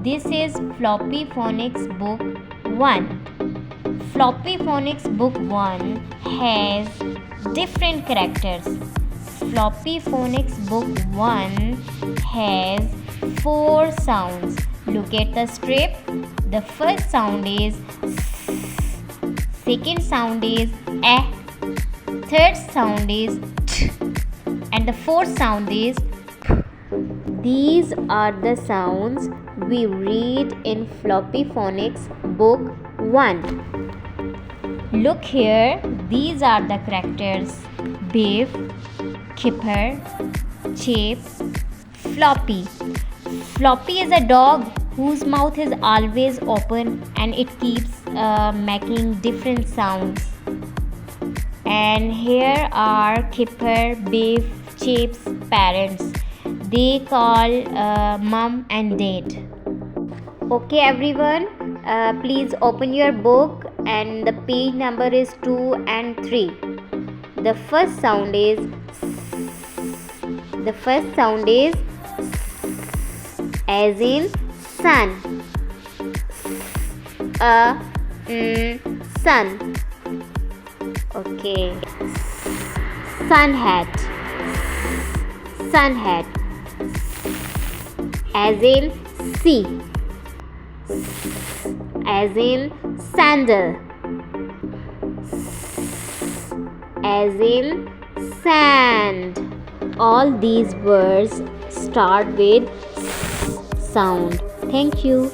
This is Floppy Phonics Book 1. Floppy Phonics Book 1 has different characters. Floppy Phonics Book 1 has 4 sounds. Look at the strip. The first sound is S, second sound is A, third sound is T, and the fourth sound is P. These are the sounds we read in Floppy Phonics Book 1. Look here, these are the characters: Beef, Kipper, Chip, Floppy. Floppy is a dog whose mouth is always open and it keeps making different sounds. And here are Kipper, Beef, Chip's parents. They call mom and dad. Okay everyone, please open your book and the page number is 2 and 3. The first sound is as in sun. Sun. Okay. Sun hat. As in sea. As in sandal. As in sand. All these words start with sound. Thank you.